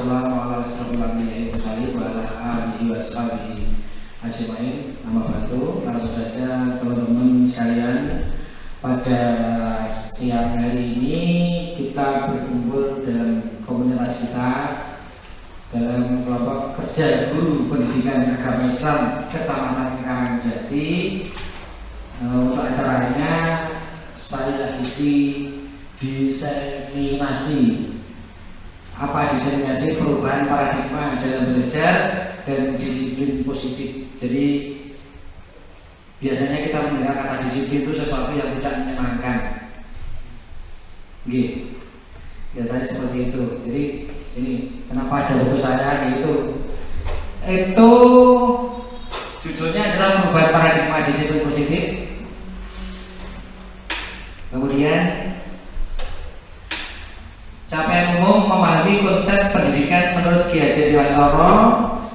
wassalamu ala asyrofil anbiya'i wal mursalin wa ala alihi washabihi ajmain. Nama batu, langsung saja teman-teman sekalian, pada siang hari ini kita berkumpul dalam komunitas kita dalam kelompok kerja guru pendidikan agama Islam Kecamatan Karangjati. Untuk acaranya saya isi diseminasi perubahan paradigma dalam belajar dan disiplin positif. Jadi biasanya kita mendengar kata disiplin itu sesuatu yang tidak menyenangkan. Gitu. Ya tadi seperti itu. Jadi ini kenapa ada buku saya gitu. Itu judulnya adalah perubahan paradigma disiplin positif. Kemudian capaian umum memahami konsep pendidikan menurut Ki Hajar Dewantara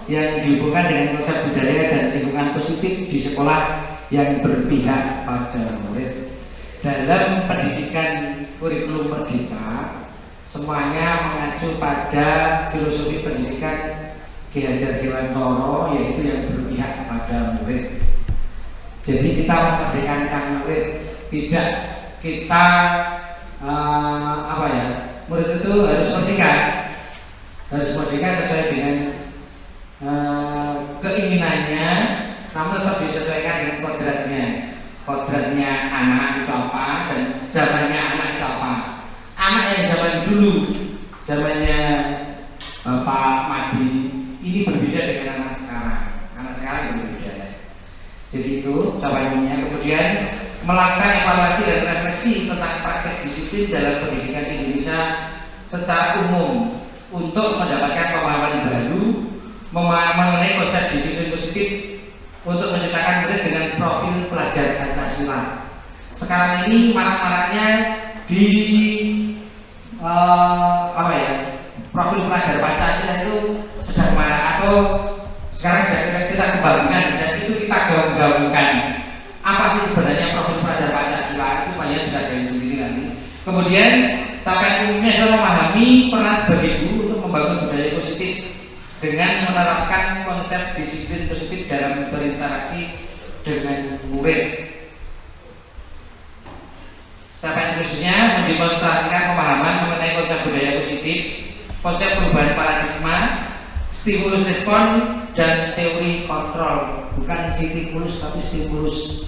yang dihubungkan dengan konsep budaya dan lingkungan positif di sekolah yang berpihak pada murid. Dalam pendidikan kurikulum Merdeka, semuanya mengacu pada filosofi pendidikan Ki Hajar Dewantara, yaitu yang berpihak pada murid. Jadi kita memerdekakan murid, tidak kita murid itu harus merdeka sesuai dengan keinginannya, namun tetap disesuaikan dengan kodratnya anak itu apa dan zamannya anak itu apa. Anak yang zaman dulu, zamannya Bapak Madi, ini berbeda dengan anak sekarang berbeda. Jadi itu jawabannya. Kemudian melakukan evaluasi dan refleksi tentang praktek disiplin dalam pendidikan Indonesia secara umum untuk mendapatkan pemahaman baru mengenai konsep disiplin positif untuk menciptakan murid dengan profil pelajar Pancasila. Sekarang ini marak-maraknya di profil pelajar Pancasila itu sedang marak atau sekarang sedang kita kembangkan dan itu kita gabungkan. Apa sih sebenarnya profil pelajar Pancasila itu, kalian bisa lihat sendiri nanti. Kemudian capaian umumnya adalah memahami peran sebagai guru untuk membangun budaya positif dengan menerapkan konsep disiplin positif dalam berinteraksi dengan murid. Capaian khususnya mendemonstrasikan pemahaman mengenai konsep budaya positif, konsep perubahan paradigma, stimulus respon, dan teori kontrol. Bukan stimulus tapi stimulus.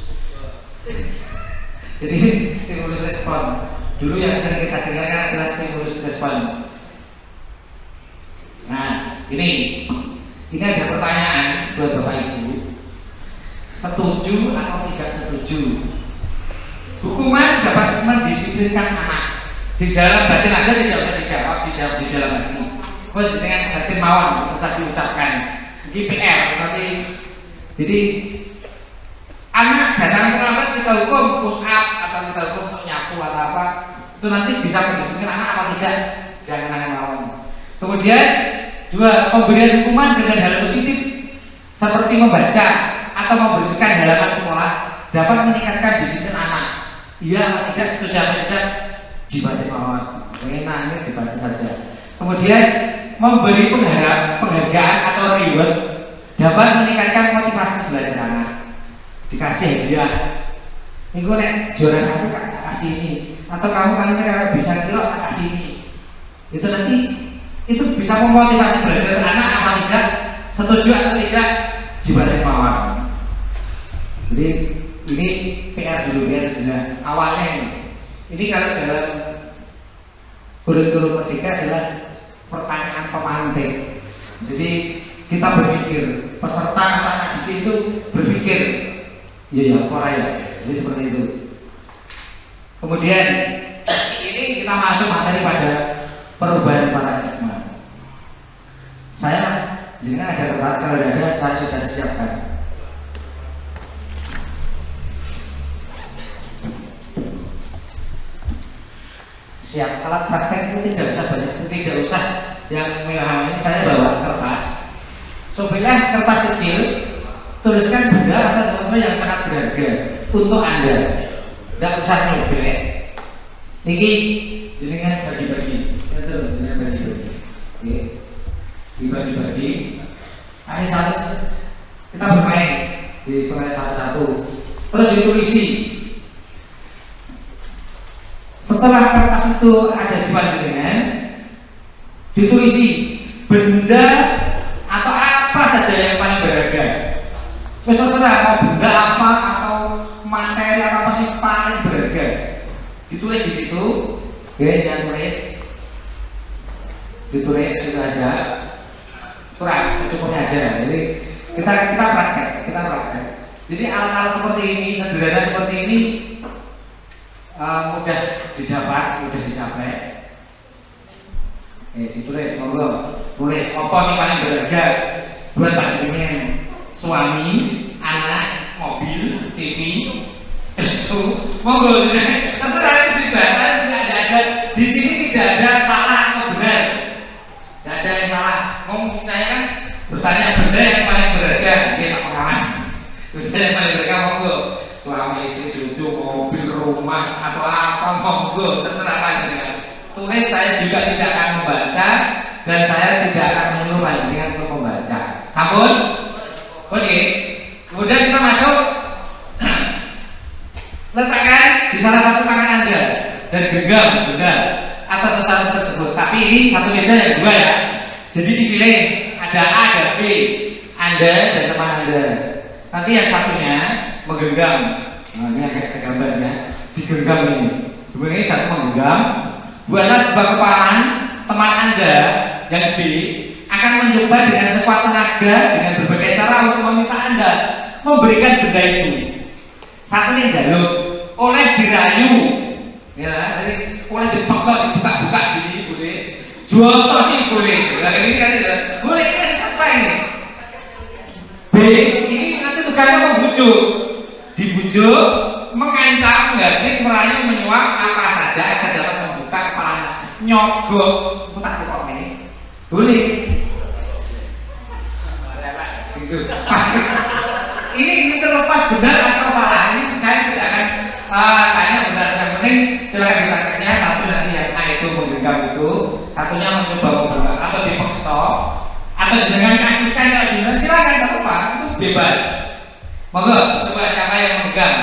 Jadi stimulus respon. Dulu yang sering kita dengarkan adalah stimulus respon. Nah, ini ada pertanyaan buat Bapak Ibu. Setuju atau tidak setuju? Hukuman dapat mendisiplinkan anak. Di dalam batin aja tidak usah dijawab di dalam hati. Kok dengan batin mawon terus diucapkan. Ini PR berarti. Jadi anak datang terlambat kita hukum push up atau kita hukum nyapu atau apa, itu nanti bisa mendisiplinkan anak apa tidak, jangan lawan. Kemudian dua, pemberian hukuman dengan hal positif seperti membaca atau membersihkan halaman sekolah dapat meningkatkan disiplin anak. Iya atau tidak, setuju atau tidak, dibaca mawon. Enaknya dibaca saja. Kemudian memberi penghargaan atau reward dapat meningkatkan motivasi belajar anak. Dikasih hadiah, minggu nek juara satu kak kasih ini, atau kamu kali ini bisa kilo kasih ini. Itu nanti itu bisa memotivasi belajar anak apa tidak, setuju atau tidak, dibalik mawar. Jadi ini PR dulu ya sudah awalnya ini kalau dalam kurikulum Merdeka adalah pertanyaan pemantik. Jadi kita berpikir, peserta atau anak didik itu berpikir, iya jadi seperti itu. Kemudian ini kita masuk materi pada perubahan paradigma. Saya jangan ada kertas, kalau tidak ada saya sudah siapkan. Siap, alat praktek itu tidak usah banyak, tidak usah yang mewah. Ini saya bawa kertas. Sobilah kertas kecil, tuliskan benda atau sesuatu yang sangat berharga untuk Anda. Tidak usah nyobek. Niki jenengan bagi-bagi. Ya terus jenengan bagi-bagi. Oke. dibagi-bagi. Kasih satu, kita bermain di sungai satu-satu. Terus ditulisi. Setelah kertas itu ada di panjenengan, ditulisi benda atau apa saja yang paling berharga. Terus terserah mau benda apa atau materi atau apa sih paling berharga. Ditulis di situ, dengan ditulis itu aja. Kurang, secukupnya aja. Jadi kita praktek. Jadi alat-alat seperti ini, sederhana seperti ini mudah didapat, mudah dicapai. Ditulis, monggo. Tulis apa sih paling berharga buat panjenengan, suami, anak, mobil, TV, itu monggo. Terserah bebas, tidak ada di sini, tidak ada salah atau benar, tidak ada yang salah. Saya kan bertanya benda yang paling berharga, dia Pak Pengawas. Benda yang paling berharga monggo, suami, istri, cucu, mobil, rumah atau apa monggo, terserah panjenengan. Tulis, saya juga tidak akan membaca dan saya tidak akan menyuruh panjenengan untuk membaca. Sampun? Oke. Kemudian kita masuk. Letakkan di salah satu tangan Anda dan genggam benda atau sesuatu tersebut. Tapi ini satu meja yang dua ya. Jadi dipilih ada A dan B, Anda dan teman Anda. Nanti yang satunya menggenggam. Nah, ini ada gambarnya. Digenggam ini. Dua ini satu menggenggam. Buatlah sebuah kepalan. Teman Anda yang B akan mencoba dengan sekuat tenaga dengan berbagai cara untuk meminta Anda memberikan benda itu. Satu yang jalur oleh dirayu, ya, nanti oleh dipaksa dibuka-buka gini boleh, jual sih boleh. Nah, ini kan boleh kan dipaksa ini. B ini nanti tugasnya membujuk, dibujuk, mengancam, menggadik, merayu, menyuap apa saja agar dapat membuka kepalanya. Nyogok, aku tak cukup ini, boleh. Gitu. Ini terlepas benar atau salah, ini saya tidak akan tanya benar. Yang penting silakan diprakteknya. Satu nanti yang A itu menggenggam itu, satunya mencoba membuka atau dipaksa atau dengan kasihkan. Kalau jenengan silakan, tidak apa-apa, itu bebas. Monggo coba siapa yang memegang.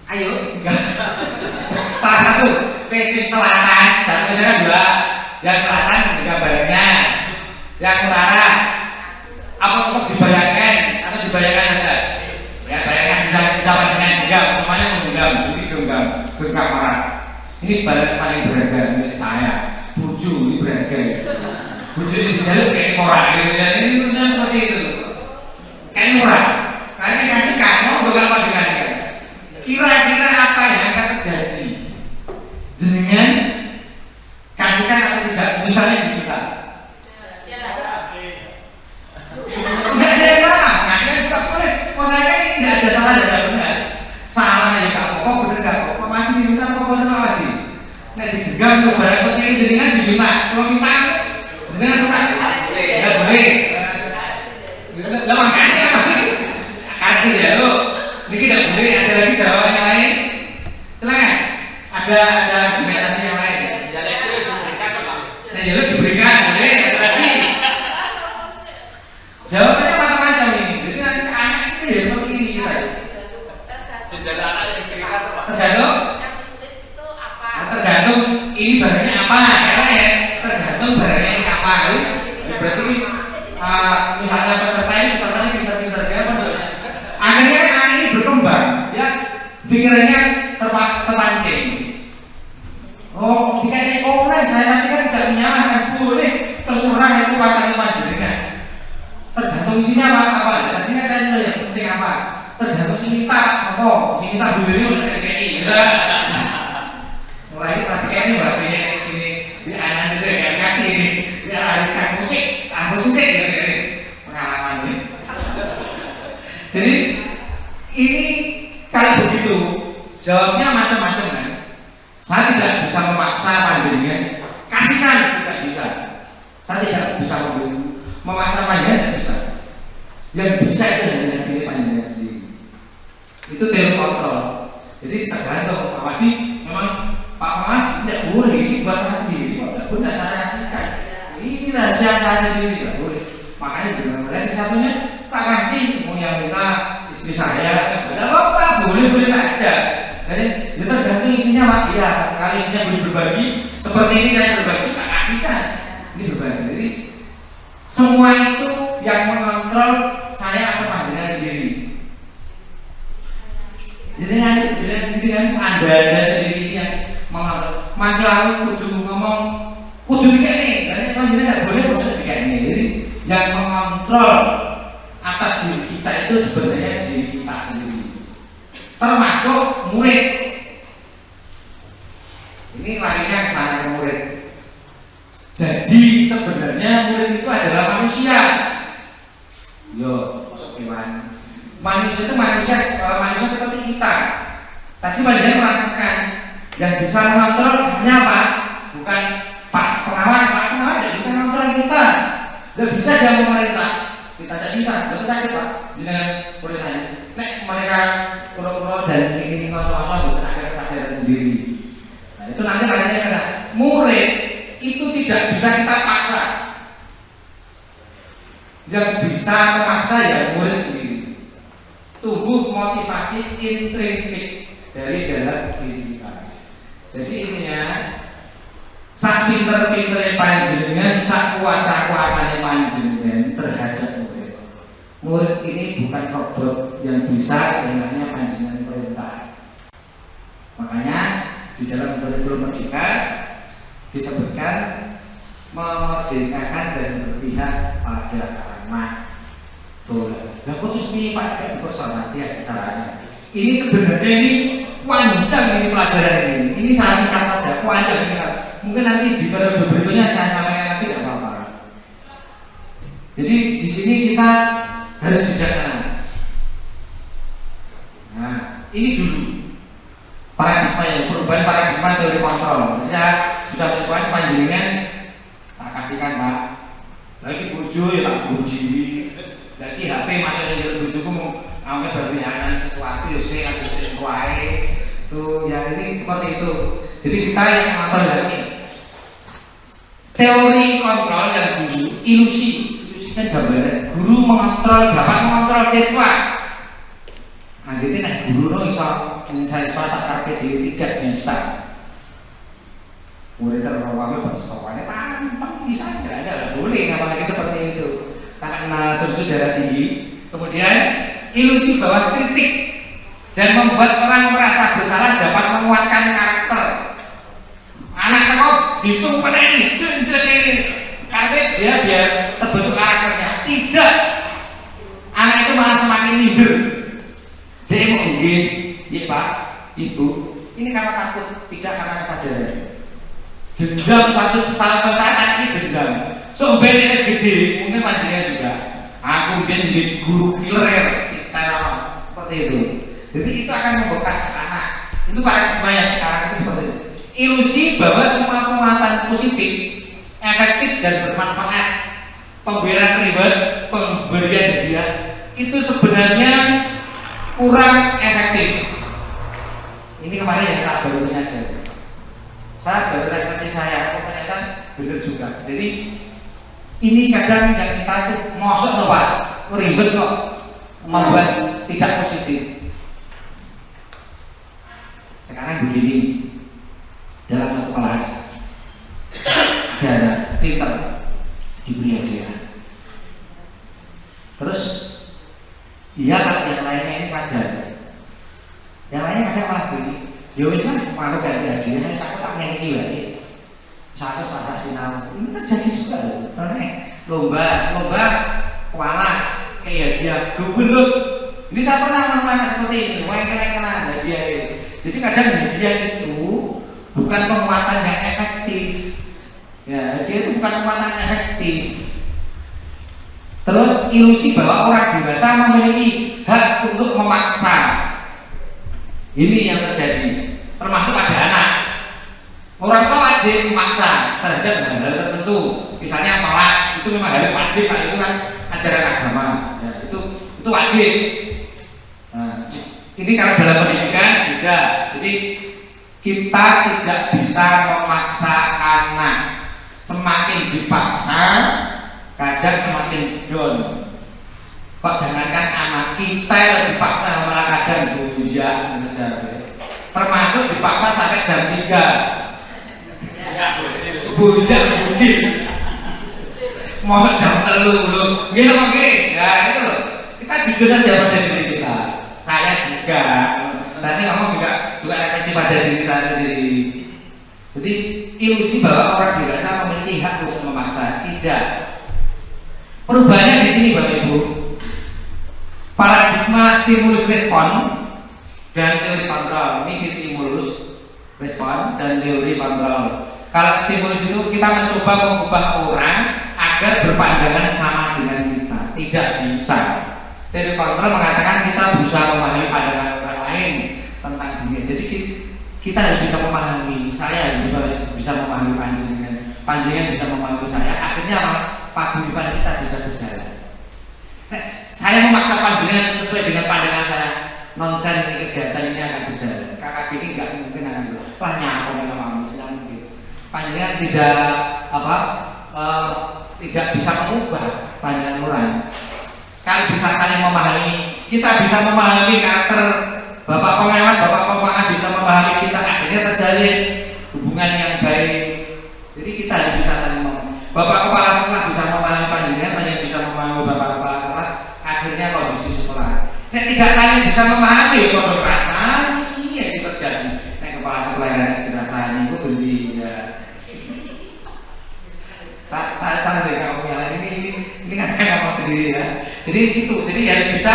Ayo memegang. Salah satu facing selatan, satu misalnya dua, yang selatan memegang barangnya, yang utara apa cukup dibayangkan atau dibayangkan saja? Ya, bayangkan kita panjenengan genggam, semuanya menggenggam, ini genggam marah. Ini barang paling berharga milik saya. Buju ini berharga. Buju ini dijalur kayak murah. Ini seperti itu. Kayak murah. Kalian kasih kamu bukan mau dikasihkan. Kira-kira apa yang akan terjadi? Jenengan kasihkan atau tidak? Misalnya di kita. Tidak ada yang salah, ngasihkan juga boleh. Saya kan tidak ada salah, tidak ada benar. Salah ya gak apa-apa, benar gak apa-apa. Mati diminta apa-apa sama mati. Nah digenggam ke barang penting jenengan diminta. Kalau minta, jenengan susah. Tidak boleh. Lah makanya kasih ya lo. Ini tidak boleh. Ada lagi jawaban yang lain? Silakan. Ada argumentasi yang lain. Nah ya lo diberikan, boleh. Ada lagi. Jawabannya macam-macam ini. Jadi nanti anak itu ya seperti ini kita. Tergantung. Yang ditulis itu apa? Nah, tergantung ini barangnya apa, ya. Tergantung barangnya ini apa. Berarti misalnya pesertanya pintar-pintar dia apa? Akhirnya anak ini berkembang. Dia pikirannya terpancing. Oh, jika ini saya tadi kan tidak menyalahkan, boleh terserah itu pakai panjenengan. Tergantung isinya apa? Tadinya saya nanya yang penting apa? Tergantung si minta sopo, si minta bujuri mau saya KKI, gitu. Mulai praktiknya ini berarti di sini di anak itu ya kasih ini, dia harus musik, gitu. Pengalaman ini. Jadi ini kalau begitu jawabnya macam-macam kan. Saya tidak bisa memaksa panjenengan, kasihkan tidak bisa. Saya tidak bisa memaksa panjenengan, tidak bisa. Yang bisa itu hanya pilih panjenengan sendiri. Itu teori kontrol. Jadi tergantung. Apalagi memang Pak Mas tidak boleh ini buat saya sendiri. Tidak boleh saya kasihkan. Ini rahasia saya sendiri, nggak boleh. Makanya benar-benar satunya tak kasih, mau yang minta istri saya, nggak apa-apa, boleh saja. Jadi tergantung isinya Pak. Iya, kalau isinya boleh berbagi, seperti ini saya berbagi, tak kasihkan. Ini berbagi. Jadi semua itu yang mengontrol saya atau panjenengan sendiri. Jadi sendiri kan anda sendiri yang mengontrol. Masih aku kudu ngomong, kudu tiga nih, karena panjenengan nggak boleh proses tiga nih. Jadi yang mengontrol atas diri kita itu sebenarnya diri kita sendiri, termasuk murid. Ini larinya ke sana ke murid. Jadi sebenarnya murid itu adalah manusia. Yo, masuk hewan. Manusia itu manusia seperti kita. Tadi panjenengan merasakan yang bisa mengontrol sebenarnya apa? Bukan Pak pengawas tidak bisa mengontrol kita. Tidak bisa dia memerintah. Kita tidak bisa, betul sakit Pak. Jangan perintahnya. Nek mereka pura-pura dan ingin kontrol bukan ada kesadaran sendiri. Nah, itu nanti lainnya kan. Murid itu tidak bisa kita paksa. Yang bisa memaksa ya murid sendiri. Tumbuh motivasi intrinsik dari dalam diri kita. Jadi intinya, sak pinter-pintere panjenengan, sak kuasa-kuasane panjenengan terhadap murid. Murid ini bukan robot yang bisa sebenarnya panjenengan perintah. Makanya di dalam kurikulum Merdeka disebutkan memerdekakan dan berpihak pada anak. Nah, putus nih Pak tidak dipersoalkan ya caranya. Ini sebenarnya ini panjang ini pelajaran ini. Ini saya singkat saja, panjang ini. Mungkin nanti di periode berikutnya saya sampaikan lagi tidak apa-apa. Jadi di sini kita harus bijaksana. Nah, ini dulu paradigma ya, perubahan paradigma teori kontrol. Jadi saya sudah menemukan panjenengan tak kasihkan Pak. Lagi bojo ya tak boji. Lagi HP masuk saja bojoku mau angkat berlihanan sesuatu ya sing aja sing wae. Tuh ya ini seperti itu. Jadi kita yang mengontrol dari teori kontrol yang dulu ilusi kan gambaran guru dapat mengontrol siswa. Anggitnya nah guru no iso siswa sakarpe dhewe tidak bisa. Murid terowongan bersoalnya tantang bisa tidak ada boleh apalagi seperti itu. Karena susu darah tinggi, kemudian ilusi bahwa kritik dan membuat orang merasa bersalah dapat menguatkan karakter. Anak tekok disumpah ini, karena dia biar terbentuk karakternya. Tidak, anak itu malah semakin minder. Dia mau gini, ya Pak, Ibu, ini karena takut, tidak karena kesadaran. Dendam saat anak ini dendam. So BTS SGD mungkin panjenengan juga. Aku bikin guru killer teror seperti itu. Jadi itu akan membekas ke anak. Itu paradigma yang sekarang itu seperti itu. Ilusi bahwa semua penguatan positif, efektif dan bermanfaat, pemberian reward, pemberian hadiah itu sebenarnya kurang efektif. Ini kemarin yang saya baru menyadari. Saya baru refleksi saya, ternyata benar juga. Jadi ini kadang yang kita itu mosok loh Pak, ribet kok membuat tidak positif. Sekarang begini, dalam satu kelas ada anak pinter diberi hadiah. Terus iya kalau yang lainnya ini sadar, yang lainnya kadang malah begini. Ya wis lah, malu ganti hadiahnya, saya tak ngeki lagi. Satu salah sinau ini terjadi juga loh. Lomba kuala kayak hadiah gubernur. Ini saya pernah menemukan seperti ini. Kena hadiah ini. Jadi kadang hadiah itu bukan penguatan yang efektif. Ya, hadiah itu bukan penguatan efektif. Terus ilusi bahwa orang dewasa memiliki hak untuk memaksa. Ini yang terjadi. Termasuk pada anak. Orang tua wajib memaksa terhadap hal-hal tertentu, misalnya sholat itu memang harus wajib, itu kan ajaran agama, ya, itu wajib. Nah, ini kalau dalam pendidikan beda, jadi kita tidak bisa memaksa anak Semakin dipaksa, kadang semakin down. Kok jangankan anak kita yang dipaksa malah kadang bujak mengejar. Termasuk dipaksa sampai jam 3. Bujak budil. Masa jam 3 loh. Gila kok nggih. Ya itu loh. Kita jujur saja pada diri kita. Saya juga. Saya ini ngomong juga refleksi pada diri saya sendiri. Jadi ilusi bahwa orang dewasa memiliki hak untuk memaksa, tidak. Perubahannya di sini Bapak Ibu. Paradigma stimulus respon dan teori kontrol. Ini stimulus respon dan teori kontrol. Kalau stimulus itu kita mencoba mengubah orang agar berpandangan sama dengan kita, tidak bisa. Teori kontrol mengatakan kita berusaha memahami pandangan orang lain tentang dunia. Jadi kita harus bisa memahami. Saya harus bisa memahami panjenengan bisa memahami saya. Akhirnya paguyuban kita bisa berjalan. Saya memaksa panjenengan sesuai dengan pandangan saya. Nonsen ini kegiatan ini akan berjalan. Kakak ini nggak mungkin akan berjalan. Lah nyapa memang mungkin. Panjenengan tidak bisa mengubah pandangan orang. Kalau bisa saling memahami, kita bisa memahami karakter Bapak pengawas, Bapak pengawas bisa memahami kita, akhirnya terjalin hubungan yang baik. Jadi kita harus bisa saling memahami. Bapak kepala sekolah bisa memahami panjenengan, panjenengan bisa memahami Bapak kepala sekolah, akhirnya kondisi sekolah. Nek tidak saling bisa memahami, kode perasaan, iya sih terjadi. Nek kepala sekolah yang dirasani itu beli ya. Saya sih ngomongnya ini kan saya ngomong sendiri ya. Jadi gitu, jadi harus bisa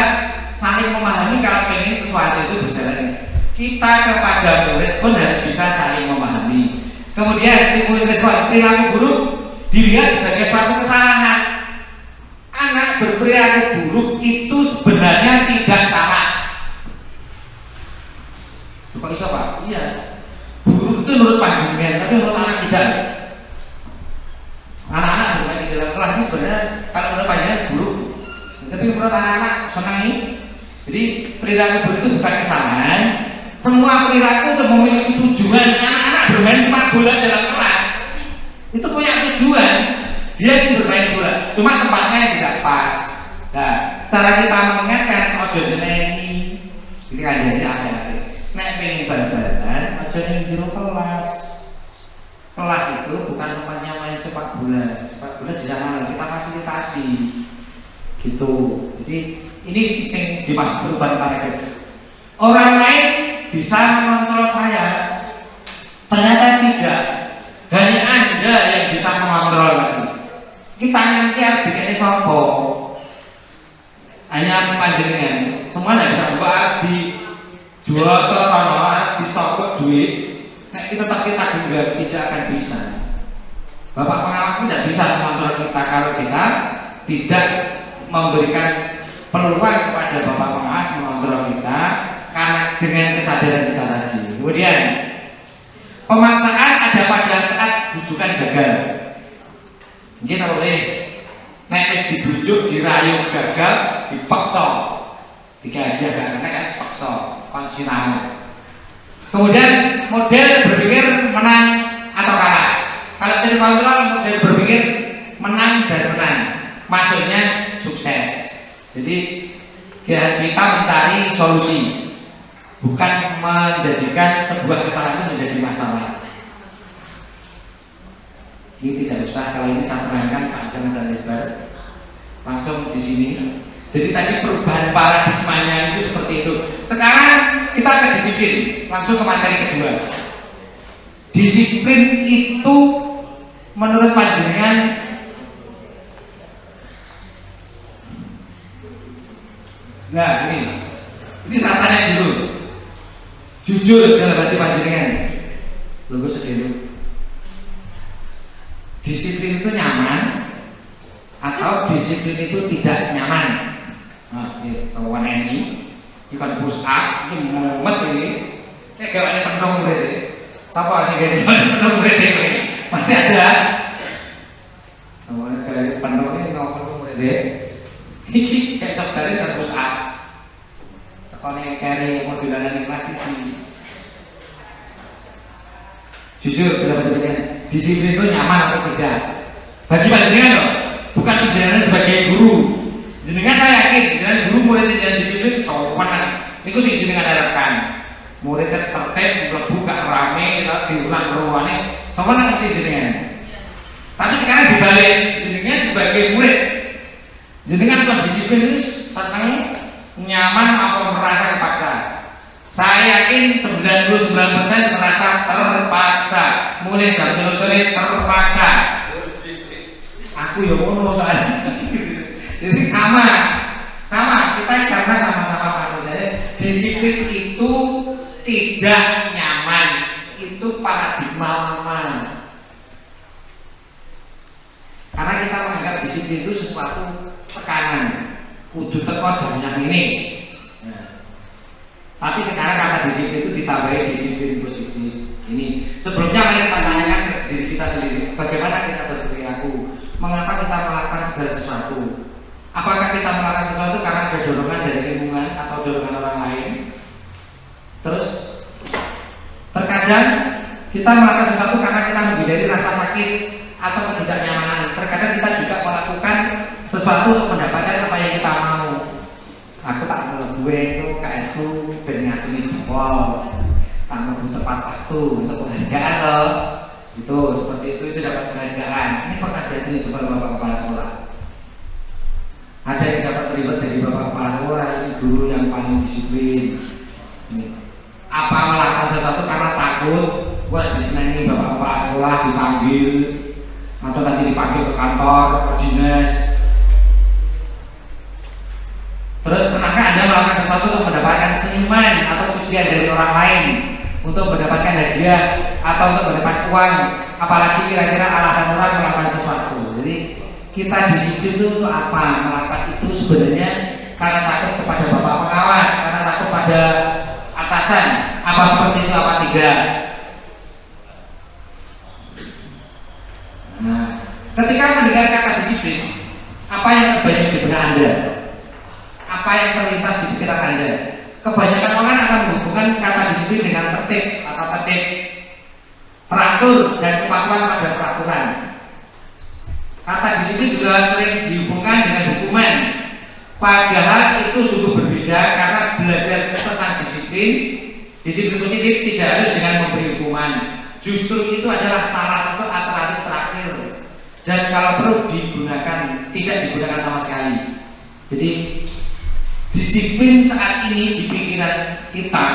saling memahami kalau pengen sesuatu itu berjalan. Kita kepada murid pun harus bisa saling memahami. Kemudian stimulus respon, perilaku buruk dilihat sebagai suatu kesalahan. Anak berperilaku buruk itu sebenarnya tidak salah. Kok bisa Pak? Iya. Buruk itu menurut panjenengan, tapi menurut anak tidak. Anak-anak bermain di dalam kelas ini sebenarnya kalau menurut panjenengan buruk, tapi menurut anak-anak senang ini. Jadi perilaku buruk itu bukan kesalahan. Semua perilaku itu memiliki tujuan. Anak-anak bermain sepak bola dalam kelas itu punya tujuan. Dia ingin bermain bola, cuma tempatnya yang tidak pas. Nah, cara kita mengingatkan ojo ini kajiannya ada. Nek pengen bal-balan, ojo ning jero kelas. Kelas itu bukan tempatnya main sepak bola. Sepak bola di sana kita fasilitasi. Gitu. Jadi ini yang dimaksud perubahan paradigma. Orang lain bisa mengontrol saya, ternyata tidak. Hanya Anda yang bisa mengontrol lagi. Kita nanti bikinnya sopo. Hanya panjenengan. Semua tidak bisa buka di jual ke sana, disogok duit. Nek kita tetap kita genggam, tidak akan bisa. Bapak pengawas tidak bisa mengontrol kita kalau kita tidak memberikan peluang kepada Bapak pengawas mengontrol kita karena dengan kesadaran kita tadi. Kemudian pemaksaan ada pada saat bujukan gagal. Mungkin apa boleh? Nek wis dibujuk, dirayu gagal, dipaksa. Tiga aja karena kan paksa, konsinau. Kemudian model berpikir menang atau kalah. Kalau teori kontrol model berpikir menang dan menang. Maksudnya sukses. Jadi kita mencari solusi, bukan menjadikan sebuah kesalahan itu menjadi masalah. Ini tidak usah kalau ini saya terangkan panjang dan lebar. Langsung di sini. Jadi tadi perubahan paradigmanya itu seperti itu. Sekarang kita ke disiplin. Langsung ke materi kedua. Disiplin itu menurut panjenengan nah ini saya tanya dulu. Jujur dalam hati panjenengan. Logo sedih. Disiplin itu nyaman atau disiplin itu tidak nyaman? Nah, soal ini kan push up, ini mumet ini. Kayak pendong berarti. Siapa sih kayak pendong berarti ini? Masih ada? Soalnya kayak pendongnya ngomong berarti. Ini kayak sebaris kan push up. Tekonnya carry modulan kelas ini. Jujur, benar-benar disiplin itu nyaman atau tidak. Bagi panjenengan loh, bukan panjenengan sebagai guru. Jenengan saya yakin dengan guru muridnya yang disiplin sopan. Itu sih jenengan harapkan. Muridnya tertib, mlebu gak rame, kita diulang ruangannya, sopan sih jenengan. Tapi sekarang dibalik, jenengan sebagai murid, jenengan kok disiplin ini senang, nyaman apa merasa terpaksa? Saya yakin 99% merasa terpaksa. Mulai jam 3 sore terpaksa. Aku ya ngono soalnya. Jadi sama kita karena sama-sama manusia. Disiplin itu tidak nyaman, itu paradigma lama. Karena kita menganggap disiplin itu sesuatu tekanan, kudu teko jam yang ini. Tapi sekarang kata disiplin itu ditambahi disiplin positif. Ini sebelumnya mari kita tanyakan ke diri kita sendiri, bagaimana kita berperilaku, mengapa kita melakukan segala sesuatu. Apakah kita melakukan sesuatu karena ada dorongan dari lingkungan atau dorongan orang lain? Terus terkadang kita melakukan sesuatu karena kita menghindari rasa sakit atau ketidaknyamanan. Terkadang kita juga melakukan sesuatu untuk mendapatkan apa yang kita mau. Aku tak mau gue itu KS-ku ben ngacungi jempol, tak mau tepat waktu untuk penghargaan loh. Itu seperti itu dapat penghargaan. Ini pernah jadi coba bapak kepala sekolah. Ada yang dapat ribet dari bapak kepala sekolah, ini guru yang paling disiplin. Apa melakukan sesuatu karena takut, buat disenangi bapak kepala sekolah dipanggil, atau nanti dipanggil ke kantor, ke dinas. Terus pernahkah Anda melakukan sesuatu untuk mendapatkan senyuman atau pujian dari orang lain, untuk mendapatkan hadiah atau untuk mendapat uang? Apalagi kira-kira alasan orang melakukan sesuatu. Jadi kita disiplin itu untuk apa? Melakukan itu sebenarnya karena takut kepada bapak pengawas, karena takut pada atasan. Apa seperti itu apa tidak? Nah, ketika mendengar kata disiplin, apa yang terbanyak di benak Anda? Apa yang terlintas di pikiran Anda? Kebanyakan orang akan menghubungkan kata disiplin dengan tertib atau tertib, teratur dan kepatuhan pada peraturan. Kata disiplin juga sering dihubungkan dengan hukuman. Padahal itu sungguh berbeda, karena belajar tentang disiplin positif tidak harus dengan memberi hukuman. Justru itu adalah salah satu alternatif terakhir. Dan kalau perlu digunakan, tidak digunakan sama sekali. Jadi disiplin saat ini di pikiran kita,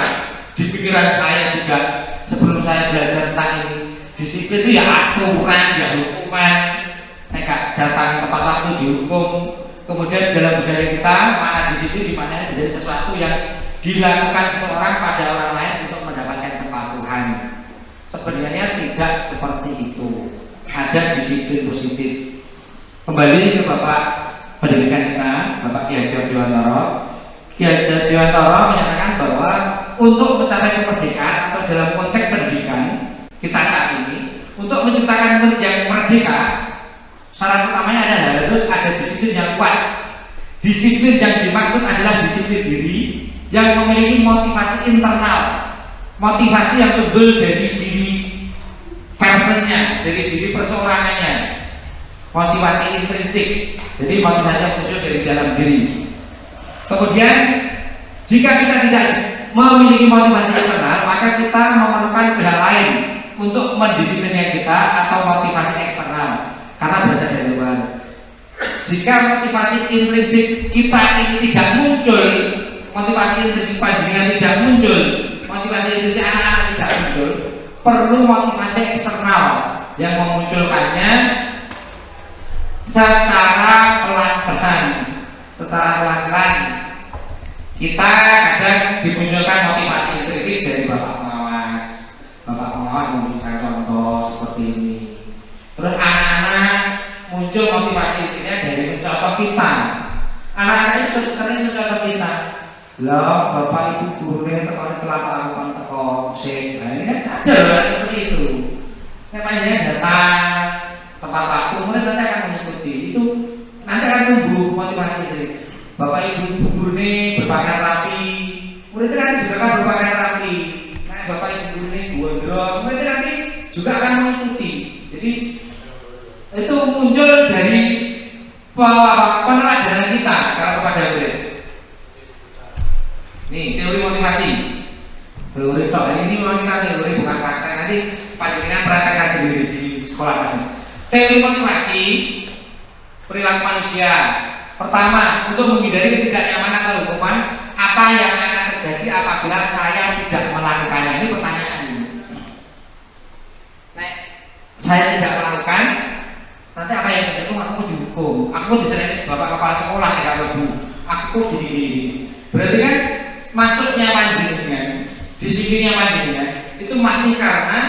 di pikiran saya juga sebelum saya belajar tentang ini, disiplin itu ya aturan, ya hukuman. Nek datang tepat waktu dihukum. Kemudian dalam budaya kita, mana disiplin di mana menjadi sesuatu yang dilakukan seseorang pada orang lain untuk mendapatkan kepatuhan. Sebenarnya tidak seperti itu. Ada disiplin positif. Kembali ke Bapak pendidikan kita, Bapak Ki Hajar Dewantara. Ki Hajar Dewantara menyatakan bahwa untuk mencapai kemerdekaan atau dalam konteks pendidikan kita saat ini, untuk menciptakan murid yang merdeka, syarat utamanya adalah harus ada disiplin yang kuat. Disiplin yang dimaksud adalah disiplin diri yang memiliki motivasi internal, motivasi yang timbul dari diri personnya, dari diri perseorangannya, motivasi intrinsik. Jadi motivasi yang muncul dari dalam diri. Kemudian jika kita tidak memiliki motivasi internal, maka kita memerlukan pihak lain untuk mendisiplinkan kita atau motivasi eksternal, karena berasal dari luar. Jika motivasi intrinsik kita ini tidak muncul, motivasi intrinsik panjenengan tidak muncul, motivasi intrinsik anak-anak tidak muncul, perlu motivasi eksternal yang memunculkannya secara pelan-pelan. Kita kadang dimunculkan motivasi intrinsik dari bapak pengawas. Bapak pengawas memberikan contoh seperti ini. Terus anak-anak muncul motivasi intrinsik dari mencontoh kita. Anak-anak itu sering mencontoh kita. Lah, bapak ibu gurunya teko celaka aku kan teko sing. Nah, ini kan ada loh seperti itu. Nek panjenengan datang tepat waktu, murid nanti akan mengikuti. Itu nanti akan tumbuh motivasi itu. Bapak ibu gurunya berpakaian rapi, murid nanti juga akan berpakaian rapi. Nah, bapak ibu gurunya gondrong, murid nanti juga akan mengikuti. Jadi peneladanan kita kalau kepada murid. Nih teori motivasi, teori tok ini memang kita teori bukan praktek. Nanti panjenengan praktekkan sendiri di sekolah kan. Teori motivasi perilaku manusia. Pertama, untuk menghindari ketidaknyamanan atau hukuman, apa yang akan terjadi apabila saya tidak melakukannya? Ini pertanyaan. Nah, saya tidak melakukan, nanti apa yang terjadi? Aku dihukum, aku diseret bapak kepala sekolah tidak lebu, aku gini-gini. Berarti kan masuknya panjenengan, disiplinnya panjenengan itu masih karena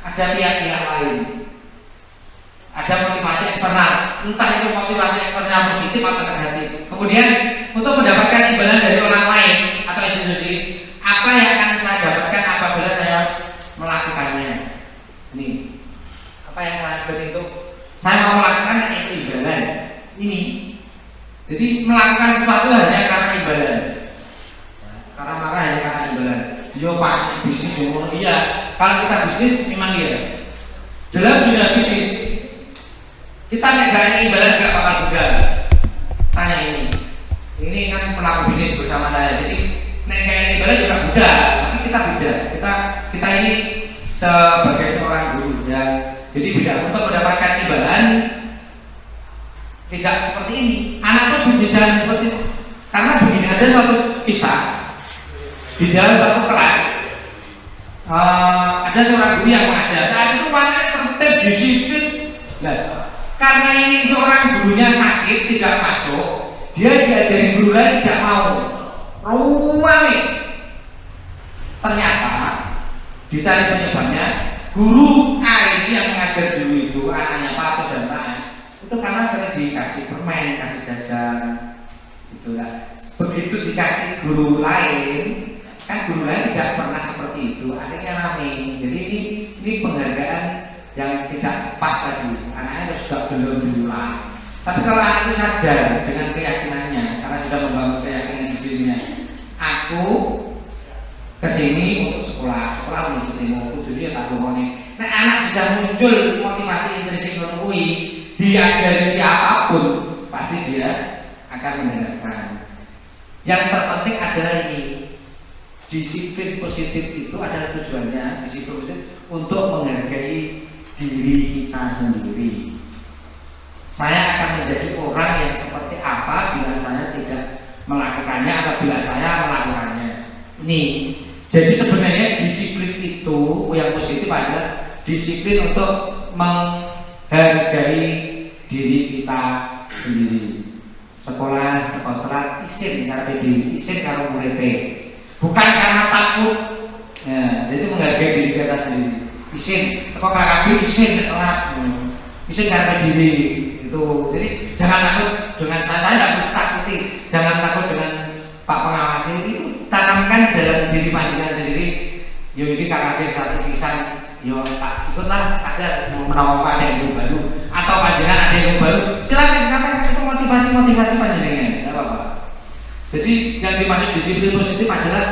ada pihak-pihak lain, ada motivasi eksternal, entah itu motivasi eksternal positif atau negatif. Kemudian untuk mendapatkan imbalan dari orang lain atau institusi, apa yang akan saya dapatkan apabila saya melakukannya? Ini apa yang saya lakukan itu? Saya mau melakukan itu imbalan. Ini, jadi melakukan sesuatu hanya karena imbalan. Karena maka hanya karena imbalan. Yo pak, bisnis yo, iya. Kalau kita bisnis memang iya. Dalam dunia bisnis kita negara imbalan gak bakal gagal. Tanya ini kan pelaku bisnis bersama saya. Jadi negara imbalan juga mudah, tapi kita beda. Kita ini sebagai seorang guru ya. Jadi beda untuk mendapatkan imbalan tidak seperti ini. Anak pun juga jalan seperti itu. Karena begini, ada suatu kisah di dalam suatu kelas, ada seorang guru yang mengajar. Saat itu anaknya tertib, disiplin. Nah, karena ini seorang gurunya sakit tidak masuk, dia diajari guru lain tidak mau. Ruang. Ternyata dicari penyebabnya, guru A ini yang mengajar dulu itu anaknya Pak Ato dan Pak, itu karena sering dikasih permen, kasih jajan, itulah. Begitu dikasih guru lain, kan guru lain tidak pernah seperti itu, akhirnya rame. Jadi ini penghargaan yang tidak pas tadi. Anaknya itu sudah belum diulang. Tapi kalau anak itu sadar dengan keyakinannya, karena sudah membangun keyakinan di dirinya, aku kesini untuk sekolah untuk ilmu jadi tak ngomongin. Nah anak sudah muncul motivasi intrinsik menungui, diajari siapapun pasti dia akan mendengarkan. Yang terpenting adalah ini, disiplin positif itu adalah tujuannya, disiplin positif untuk menghargai diri kita sendiri. Saya akan menjadi orang yang seperti apa bila saya tidak melakukannya atau bila saya melakukannya. Nih, jadi sebenarnya disiplin itu yang positif adalah disiplin untuk menghargai diri kita sendiri. Sekolah terat isin karena diri, isin kalau muridé. Bukan karena takut. Ya, jadi menghargai diri kita sendiri. Isin, teko kakak isin telat. Isin karena diri itu. Jadi jangan takut dengan saya tidak perlu takuti. Jangan takut dengan Pak pengawas itu, tanamkan dalam diri panjenengan sendiri. Yo ini kakak stasi pisan, yo tak ikutlah sadar mau menawarkan ada yang baru atau panjenengan ada yang baru. Silakan disampaikan itu motivasi panjenengan, tidak apa-apa. Jadi yang dimaksud disiplin positif adalah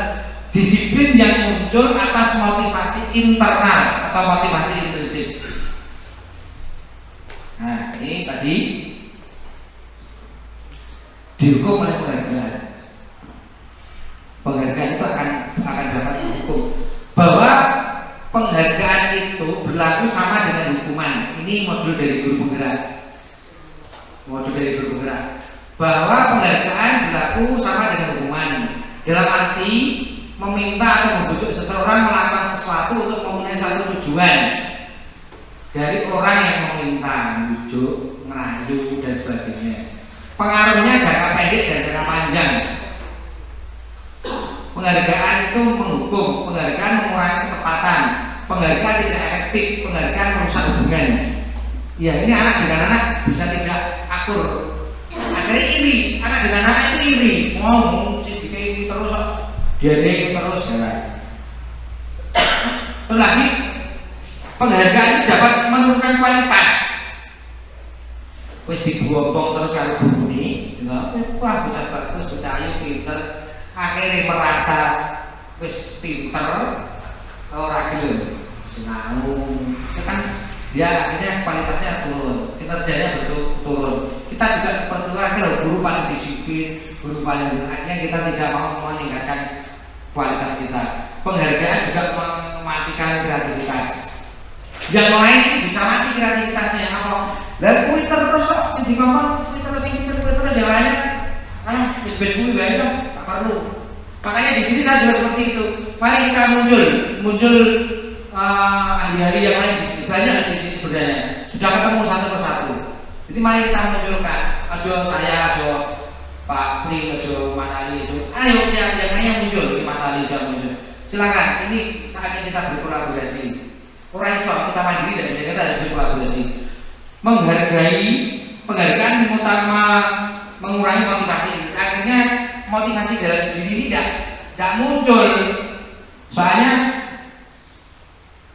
disiplin yang muncul atas motivasi internal atau motivasi intrinsik. Nah ini tadi dihukum oleh penghargaan. Penghargaan itu akan dapat dihukum. Bahwa penghargaan itu berlaku sama dengan hukuman. Ini modul dari guru penggerak. Bahwa penghargaan berlaku sama dengan hukuman. Dalam arti meminta atau membujuk seseorang melakukan sesuatu untuk memenuhi satu tujuan dari orang yang meminta, membujuk, merayu dan sebagainya. Pengaruhnya jangka pendek dan jangka panjang. Penghargaan itu menghukum, penghargaan mengurangi ketepatan, penghargaan tidak efektif, penghargaan merusak hubungan. Ya ini anak dengan anak bisa tidak akur. Akhirnya iri, anak dengan anak itu iri. Mau si ini terus, dia terus ya. Terus lagi penghargaan itu dapat menurunkan kualitas. Wis digobong terus kalau bunyi, wah bocah bagus, bocah ayu, pinter. Akhirnya merasa wis pinter, ora gelem sinau. Itu kan dia akhirnya kualitasnya turun, kinerjanya betul turun. Kita juga seperti kalau guru paling disiplin, guru paling akhirnya kita tidak mau meningkatkan kualitas kita. Penghargaan juga mematikan kreativitas. Yang lain bisa mati kreativitasnya apa? Dan kuwi terus sing ngomong, kuwi terus yang lainnya wis ben kuwi bae tak perlu. Makanya di sini saya juga seperti itu. Mari kita muncul ahli-ahli yang lain di sini. Banyak di sini sebenarnya. Sudah ketemu satu persatu. Jadi mari kita munculkan. Ajo saya, ajo Pak Pri, ajo Mas Ali, ayo siapa yang lainnya muncul. Ini Mas Ali sudah muncul. Silakan. Ini saatnya kita berkolaborasi. Orang Islam kita mandiri dan kita harus berkolaborasi. Penghargaan utama mengurangi motivasi. Akhirnya motivasi dalam diri ini tidak muncul. Soalnya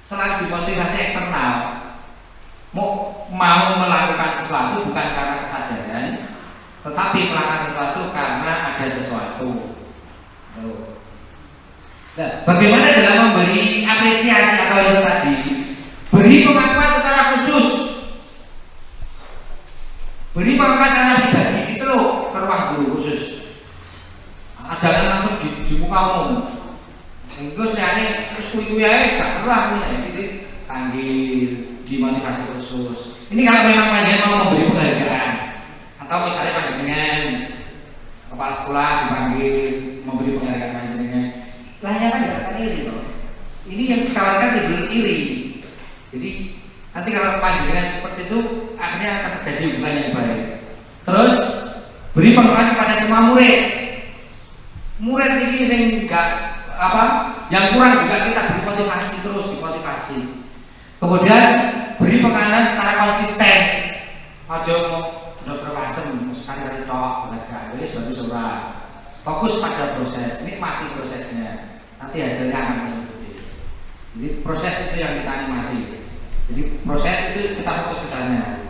selalu dimotivasi eksternal. Mau melakukan sesuatu bukan karena kesadaran, tetapi melakukan sesuatu karena ada sesuatu. Nah, bagaimana dalam memberi apresiasi atau itu tadi? Beri pengakuan secara khusus, beri pengakuan secara pribadi, gitu loh, ke ruang guru khusus. Jangan langsung di muka umum. Terus terus kuy aja, gak perlu aku ini panggil, dimotivasi khusus. Ini kalau memang kalian mau memberi penghargaan, atau misalnya panjenengan kepala sekolah dipanggil memberi penghargaan panjenengan, lahnya kan tidak akan iri loh. Ini yang dikhawatirkan timbul iri. Jadi nanti kalau panjenengan seperti itu, akhirnya akan terjadi hubungan yang baik. Terus beri penghargaan kepada semua murid. Murid ini yang enggak yang kurang juga kita beri motivasi, terus dimotivasi. Kemudian beri penghargaan secara konsisten. Aja dokter Wasem sekali tok penghargaan wis bagus ora. Fokus pada proses, nikmati prosesnya. Nanti hasilnya akan mengikuti. Jadi proses itu yang kita nikmati. Jadi proses itu kita fokus ke sana.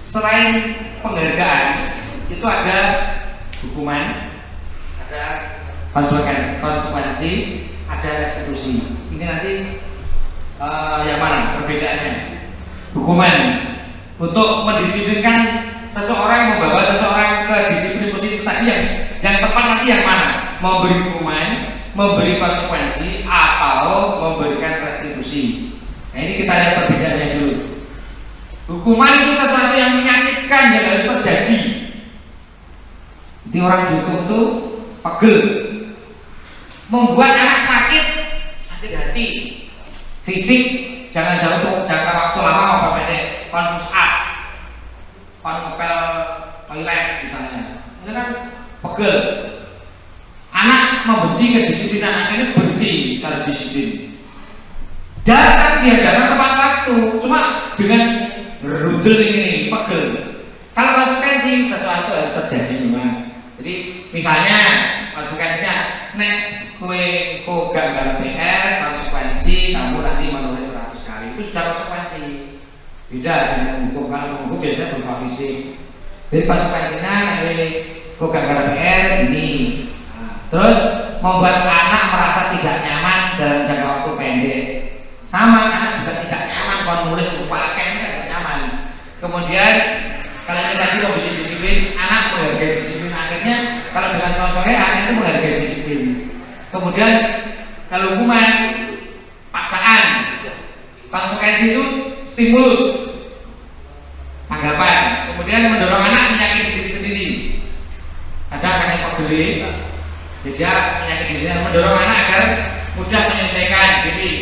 Selain penghargaan, itu ada hukuman, ada konsekuensi, ada restitusi. Ini nanti yang mana perbedaannya? Hukuman untuk mendisiplinkan seseorang, membawa seseorang ke disiplin positif tadi yang tepat nanti yang mana? Memberi hukuman, memberi konsekuensi, atau memberikan restitusi. Nah ini kita lihat perbedaannya dulu. Hukuman itu sesuatu yang menyakitkan yang harus terjadi. Jadi orang dihukum itu pegel, membuat anak sakit hati, fisik, jangan jauh jangka waktu lama apa pendek, push up, ngepel toilet misalnya. Ini kan pegel. Anak membenci kedisiplinan, akhirnya benci kalau disiplin. Datang dia datang tepat waktu, cuma dengan rundel ini pegel. Kalau konsekuensi sesuatu harus terjadi memang. Jadi misalnya konsekuensinya, nek kue gak garap PR, konsekuensi kamu nanti menulis 100 kali, itu sudah konsekuensi. Beda dengan hukum. Kalau hukum biasanya berupa fisik. Jadi konsekuensinya nek kue gak garap PR ini. Terus membuat anak merasa tidak nyaman dalam jangka waktu pendek. Sama, anak juga tidak nyaman kalau nulis lupa kan tidak nyaman. Kemudian kalau ini tadi kondisi disiplin, anak menghargai disiplin. Akhirnya kalau dengan konsekuensi anak itu menghargai disiplin. Kemudian kalau hukuman, paksaan, konsekuensi itu stimulus, tanggapan. Kemudian mendorong anak menyakiti diri sendiri. Ada sangat pegel. Jadi dia menyakiti diri sendiri, mendorong anak agar mudah menyelesaikan diri.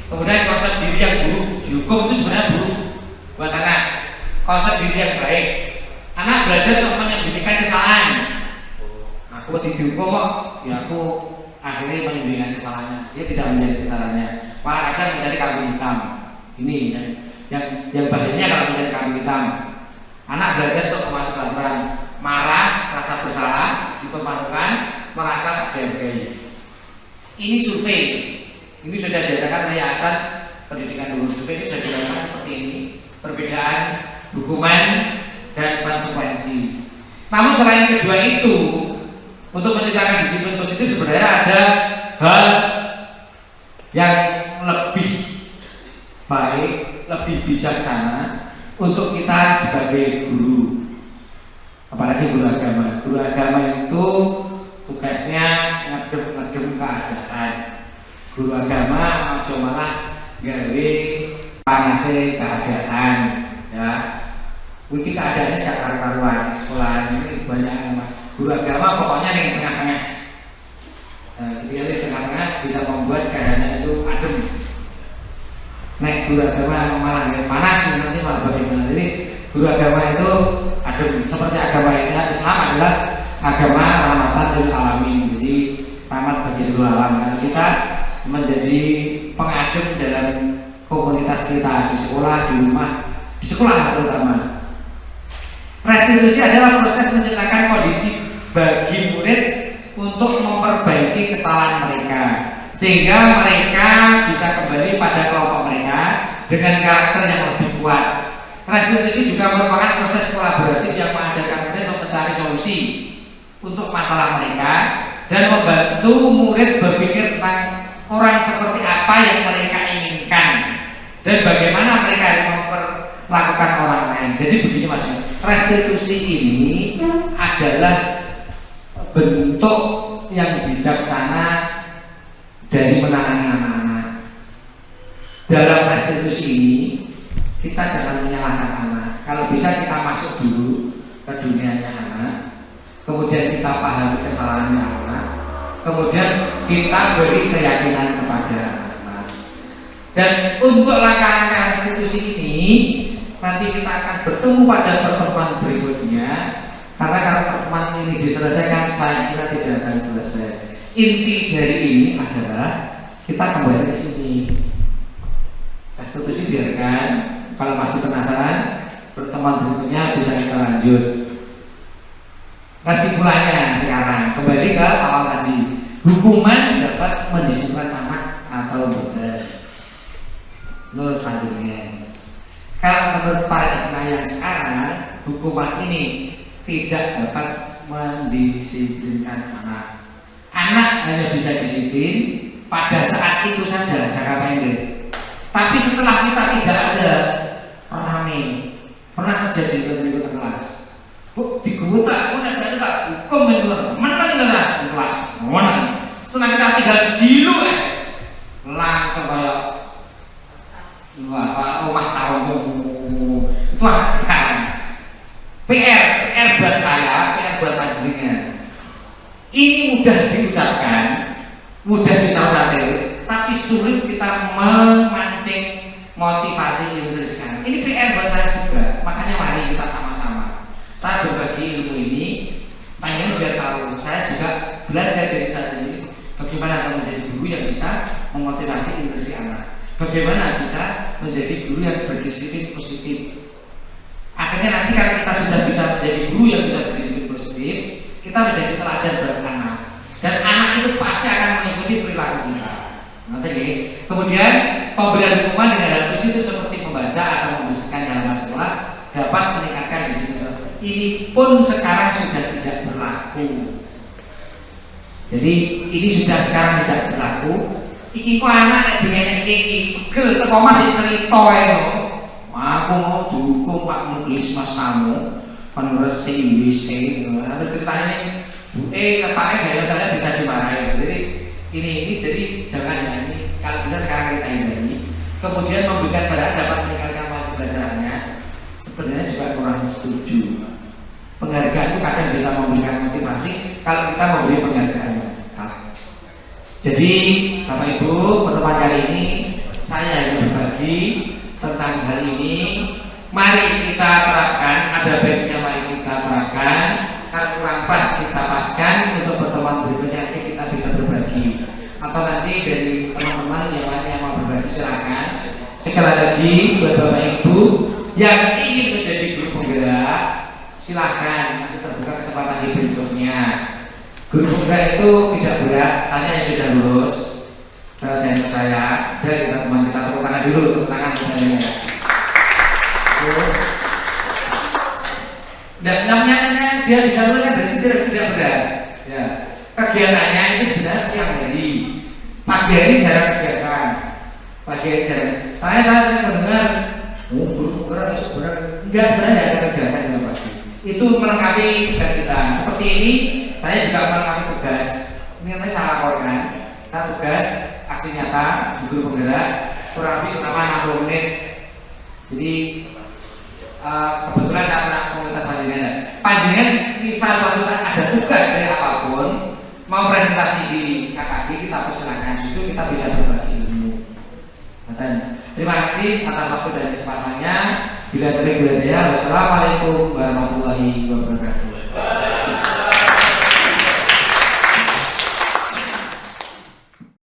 Kemudian konsep diri yang buruk, dihukum itu sebenarnya buruk buat anak. Konsep diri yang baik, anak belajar untuk menyembunyikan kesalahan. Aku dihukum kok, ya aku akhirnya menyembunyikan kesalahannya. Dia tidak mencari kesalahannya, malah kadang mencari kambing hitam. Ini yang bahayanya kalau mencari kambing hitam. Anak belajar untuk mematuhi peraturan, marah, rasa bersalah, dipermalukan, merasa dihargai. Ini survei. Ini sudah dirasakan oleh Yayasan Pendidikan Luhur. Survei ini sudah dilakukan seperti ini, perbedaan hukuman dan konsekuensi. Namun selain kedua itu, untuk menciptakan disiplin positif sebenarnya ada hal yang lebih baik, lebih bijaksana untuk kita sebagai guru. apalagi guru agama. Guru agama itu tugasnya ngedem keadaan. Guru agama ojo malah gawe panase keadaan, ya. Wiki keadaannya sak karuan sekolah ini banyak guru agama pokoknya yang tengah-tengah. Dia di tengah-tengah bisa membuat keadaan itu adem. Naik guru agama malah panas nanti malah bagaimana. Jadi guru agama itu adem seperti agama Islam adalah agama rahmatan lil alamin. Jadi rahmat bagi seluruh alam. Karena kita menjadi pengadem dalam komunitas kita di sekolah, di rumah, di sekolah terutama. Restitusi adalah proses menciptakan kondisi bagi murid untuk memperbaiki kesalahan mereka sehingga mereka bisa kembali pada kelompok mereka dengan karakter yang lebih kuat. Restitusi juga merupakan proses kolaboratif yang mengajarkan murid untuk mencari solusi untuk masalah mereka dan membantu murid berpikir tentang orang seperti apa yang mereka inginkan dan bagaimana mereka memperlakukan orang lain. Jadi begini maksudnya, restitusi ini adalah bentuk yang bijaksana dari menangani anak-anak. Dalam restitusi ini kita jangan menyalahkan anak. Kalau bisa kita masuk dulu ke dunianya anak, kemudian kita pahami kesalahannya anak, kemudian kita beri keyakinan kepada anak. Dan untuk langkah-langkah restitusi ini nanti kita akan bertemu pada pertemuan berikutnya. Karena kalau pertemuan ini diselesaikan, saya kira tidak akan selesai. Inti dari ini adalah kita kembali ke sini. Restitusi biarkan, kalau masih penasaran, pertemuan berikutnya bisa kita lanjut. Kesimpulannya sekarang kembali ke awal tadi. Hukuman dapat mendisiplinkan anak atau tidak. Menurut panjenengan. Kalau menurut paradigma yang sekarang, hukuman ini tidak dapat mendisiplinkan anak. Anak hanya bisa disiplin pada saat itu saja, jangka pendek. Tapi setelah kita tidak ada rame, pernah terjadi di kelas. Bu, digutak, pun ada hukum itu, menang enggak di kelas, menang. Setelah kita tinggal sedilu, langsung kayak rumah tahun itu anak sekarang. PR buat saya, PR buat panjenengan. Ini mudah diucapkan, mudah dicapai, tapi sulit kita memancing motivasi intrinsik. Ini PR buat saya juga. Makanya mari kita sama-sama. Saya berbagi ilmu ini, pengen biar tahu. Saya juga belajar dari saya sendiri. Bagaimana menjadi guru yang bisa memotivasi intrinsik anak. Bagaimana bisa menjadi guru yang berdisiplin positif. Akhirnya nanti kalau kita sudah bisa menjadi guru yang bisa berdisiplin positif, kita menjadi teladan bagi anak. Dan anak itu pasti akan mengikuti perilaku kita. Nanti nih. Kemudian pemberian hukuman dengan hal positif seperti membaca atau membersihkan di halaman sekolah dapat meningkatkan disiplin. Ini pun sekarang sudah tidak berlaku. Jadi ini sudah sekarang tidak berlaku. Iki kok anak dengan iki pegel teko masih cerita ya. Aku mau dukung Pak Muklis Mas Samu penresi WC. Ada ceritanya nih, kepake gaya saya bisa dimarahin. Jadi ini jadi jangan ya ini kalau bisa sekarang kita hindari. Kemudian memberikan pada dapat meningkatkan masa belajarannya. Sebenarnya juga kurang setuju. Penghargaan itu kadang bisa memberikan motivasi kalau kita memberi penghargaan. Jadi Bapak Ibu, pertemuan kali ini saya ingin berbagi tentang hal ini. Mari kita terapkan, ada baiknya mari kita terapkan. Kalau kurang pas kita paskan, untuk pertemuan berikutnya nanti kita bisa berbagi. Atau nanti dari teman-teman yang lain yang mau berbagi silakan. Sekali lagi buat Bapak Ibu yang ingin menjadi guru penggerak, silakan, masih terbuka kesempatan di berikutnya. Guru penggerak itu tidak berat, tanya yang sudah lulus. Senior saya, dari teman kita tepuk tangan dulu, tepuk tangan semuanya. Dan namanya dia di jalur kan berarti tidak berat. Ya. Kegiatannya itu sebenarnya siang hari, pagi hari jarang kegiatan. Pagi hari jarang. Saya sering mendengar, guru penggerak sebenarnya enggak ada kegiatan yang pagi. Itu melengkapi melengkapi tugas kita. Seperti ini, saya juga melengkapi tugas. Ini nanti saya laporkan. Saya tugas aksi nyata di guru penggerak kurang lebih selama 60 menit. Jadi kebetulan saya pernah komunitas panjenengan misal suatu saat ada tugas dari apapun, mau presentasi di KKG, kita persilakan, justru kita bisa berbagi ilmu. Terima kasih atas waktu dan kesempatannya. Bila dari budaya, wassalamualaikum warahmatullahi wabarakatuh.